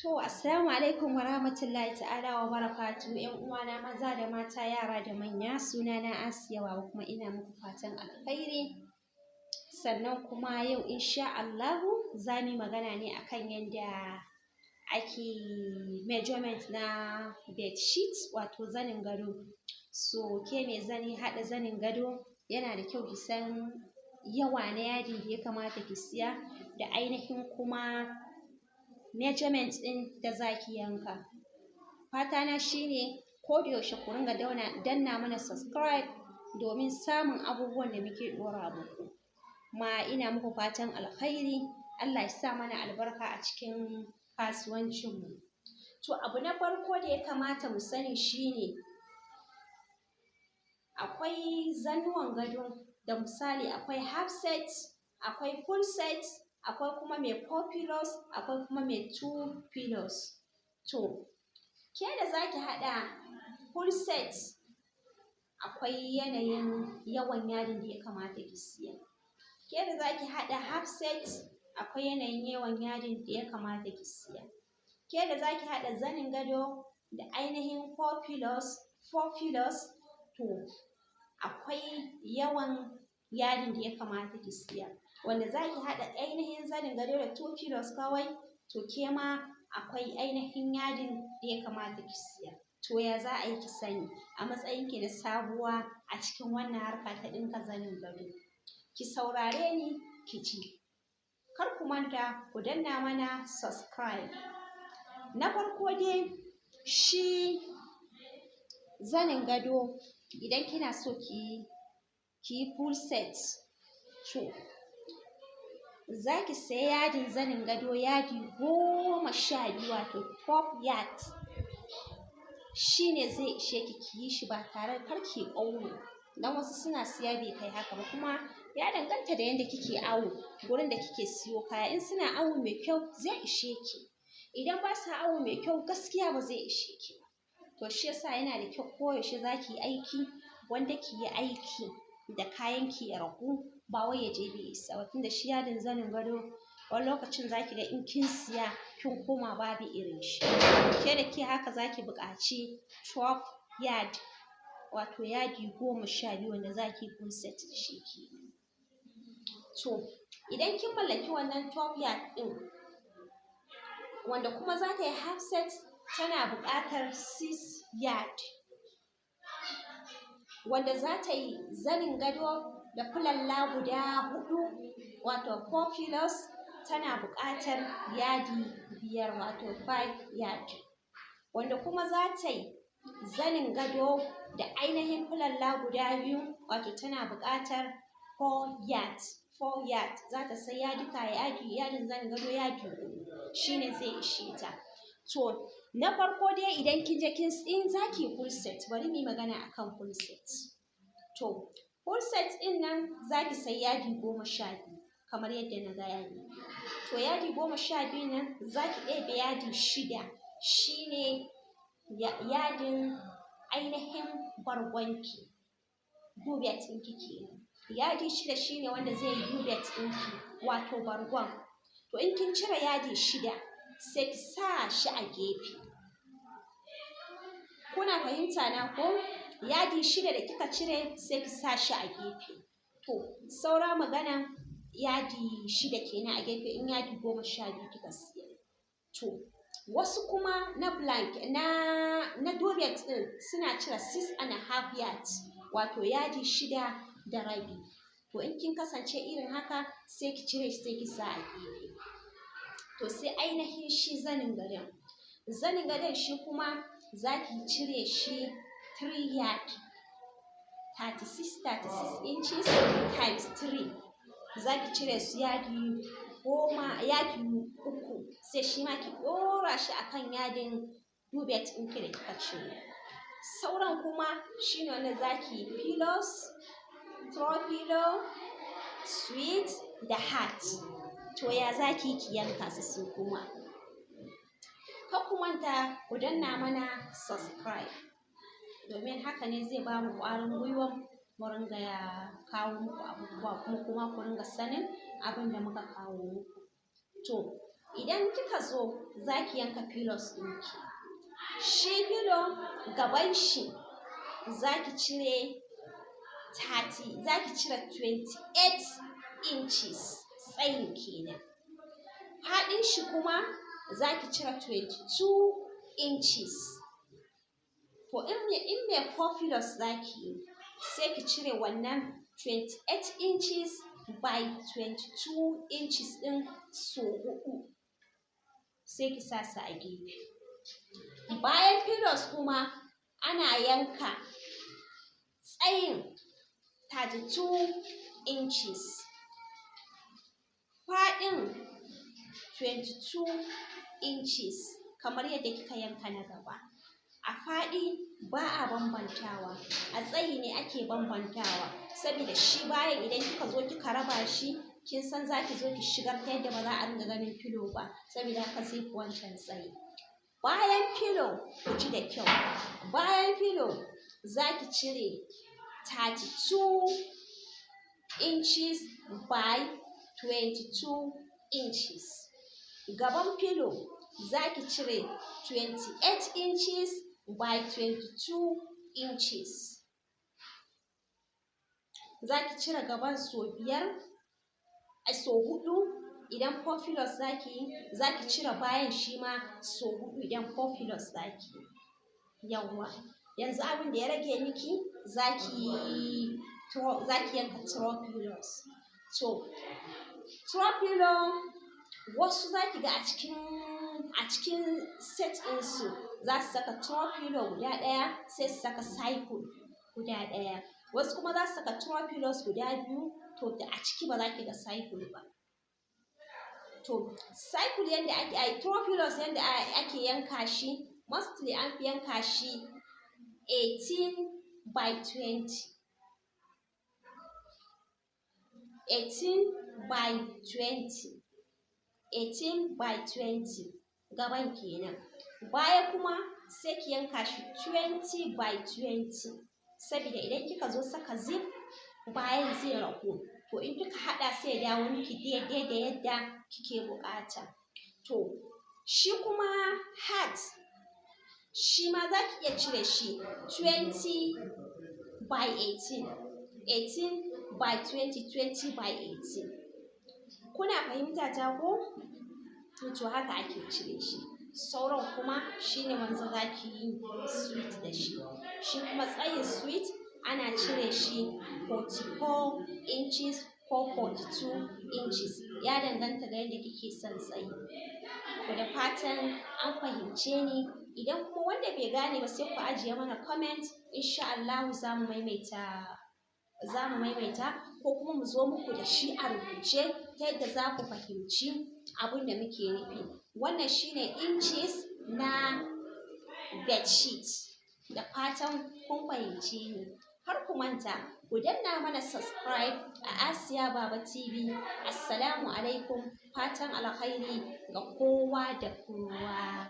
To, assalamu alaikum wa rahmatullahi ta'ala wa barakatuhu. ‘Yan uwana maza da mata, yara da manya, sunana Asiya kuma ina muku fatan alkhairi. Sannan kuma yau insha Allahu za mu magana ne akan yadda ake measurement na bedsheet wato zanin gado. So ke mai zani haɗa zanin gado yana da kyau ki san yawa na yadin da ya kamata ki siya da ainihin kuma measurement ɗin da za ki yanka. Fata na shine ko da yaushe ku ringa danna mana subscribe domin samun abubuwan da muke ɗora muku. Ma ina muku fatan alkhairi, Allah ya sa mana albarka a cikin kasuwancinmu. To abu na farko da ya kamata mu sani shine akwai zannuwan gado da misali akwai half set, akwai full set, akwai kuma mai 4 pillows, akwai kuma mai 2 pillows. To, ke da za ki haɗa full set akwai yanayin yawan yadin da ya kamata ki siya. Ke da za ki haɗa half set akwai yanayin yawan yadin da ya kamata ki siya. Ke da za ki haɗa zanin gado da ainihin 4 pillows, to akwai yawan yadin da ya kamata ki siya. Wanda za ki haɗa ainihin zanin gado da 2 pillows kawai, to ke ma akwai ainihin yadin da ya kamata ki siya. To ya za a yi ki sani a matsayin ki na sabuwa a cikin wannan harka ta ɗinka zanin gado? Ki saurare ni ki ji. Kar ku manta ku danna mana subscribe. Na farko dai shi zanin gado idan kina so ki yi full set, to za ki saya yadin zanin gado yadi 12 wato 12 yard. Shi ne zai ishe ki yi shi ba tare kar ki yi ƙauro. Dan wasu suna siya bai kai haka ba, kuma ya danganta da yanda kike awo, gurin da kike siyo kaya. In suna awo mai kyau zai ishe ki. Idan ba sa awo mai kyau gaskiya ba zai ishe ki ba. To shi yasa yana da kyau koyaushe za ki yi aiki wanda ki yi aiki da kayan ki ya ragu ba wai ya je bai isa ba. Tunda shi yadin zanin gado wani lokacin za ki ga in kin siya kin koma babu irin shi. Ke da ke haka za ki buƙaci 12 yard wato yadi 12 wanda za ki yi full set da shi kenan. To idan kin mallaki wannan 12 yard ɗin wanda kuma za ta yi half set, tana buƙatar 6 yard. Wanda za ta yi zanin gado da fulalla guda 4 wato 4 pillows, tana buƙatar yadi 5 wato 5 yard. Wanda kuma za ta yi zanin gado da ainihin fulalla guda 2 wato tana buƙatar 4 yard. 4 yard za ta sai yadin zanin gado yadi 4 shine zai ishe ta. To na farko dai idan kin je in za ki yi full set, bari mu yi magana akan full set. To full set ɗin nan za ki sai yadi 12 kamar yadda na gaya miki. To yadi 12 nan za ki ɗebe yadi 6 shine yadin ainihin bargonki, dubet ɗinki kenan. Yadi 6 shine wanda zai yi dubet ɗinki wato bargon. To in kin cire yadi 6 sai ki sa shi a gefe. Kuna fahimta na ko? Yadi 6 da kika cire sai ki sa shi a gefe. To saura maganan yadi 6 kenan a gefe in yadi 12 kika siya. To wasu kuma na blank na dubet ɗin suna cire 6.5 yard wato yadi 6.5. To in kin kasance irin haka sai ki cire shi sai ki sa a gefe. To sai ainihin shi zanin gadon. Zanin gadon shi kuma za ki cire shi 3 yard 36 inches times 3. Za ki cire su yadi 3 sai shi ma ki ɗora shi akan yadin dubet ɗinki da kika cire. Sauran kuma shine wanda za ki yi pillows, throw pillow, sweet da heart. To ya za ki yi ki yanka su kuma? Kar ku manta ku danna mana subscribe domin haka ne zai ba mu ƙwarin gwiwa mu ringa kawo muku abubuwa kuma ku ringa sanin abin da muka kawo muku. To idan kika zo za ki yanka pillows ɗinki. Shi pillow gaban shi za ki cire 28 inches tsayin kenan. Faɗin shi kuma za ki cire 22 inches. To in mai 4 pillows za ki yi, sai ki cire wannan 28 inches by 22 inches ɗin so 4, sai ki sa su a gefe. Bayan pillows kuma ana yanka tsayin 32 inches, faɗin 22 inches kamar yadda kika yanka na gaba. A faɗi ba a bambantawa, a tsayi ne ake bambantawa, saboda shi bayan idan kika zo kika raba shi, kin san za ki zo ki shigar ta yadda ba za a ringa ganin pillow ba, saboda haka zai fi wancan tsayi. Bayan pillow, ku ji da kyau, bayan pillow za ki cire 32 inches by 22 inches. Gaban pillow za ki cire 28 inches by 22 inches. Za ki cire gaban so 5, so 4 idan 4 pillows za ki yi, za ki cire bayan shi ma so 4 idan 4 pillows za ki yi. Yawwa, yanzu abin da ya rage miki za ki yanka throw pillows. To, throw pillow wasu za ki ga a cikin set ɗinsu za su saka throw pillow guda ɗaya, sai su saka cycle guda ɗaya. Wasu kuma za su saka throw pillows guda 2, to da a ciki ba za ki ga cycle ba. To, cycle throw pillows yanda ake yanka shi, mostly an fi yanka shi 18 by 20. 18 by 20. 18 by 20 gaban kenan. Baya kuma sai ki yanka shi 20 by 20. Saboda idan kika zo saka zip, bayan zai ragu. To in kika haɗa sai ya dawo miki daidai da yadda kike buƙata. To, shi kuma hat, shi ma za ki iya cire shi 20 by 18. 18 by 20, 20 by 18. Kuna fahimta ta ko? To haka ake cire shi. Sauran kuma shi ne wanda za ki yi sweet da shi. Shi kuma tsayin sweet ana cire shi 44 inches ko 42 inches. Ya danganta ga yadda kike son tsayi. To da fatan an fahimce ni. Idan kuma wanda bai gane ba sai ku ajiye mana comment. Insha Allah za mu maimaita ko kuma mu zo muku da shi a rubuce ta yadda za ku fahimci abin da muke nufi. Wannan shine inches na bedsheet. Da fatan kun fahimce ni. Kar ku manta ku danna mana subscribe a Asiya Baba TV. Assalamu alaikum. Fatan alkhairi ga kowa da kowa.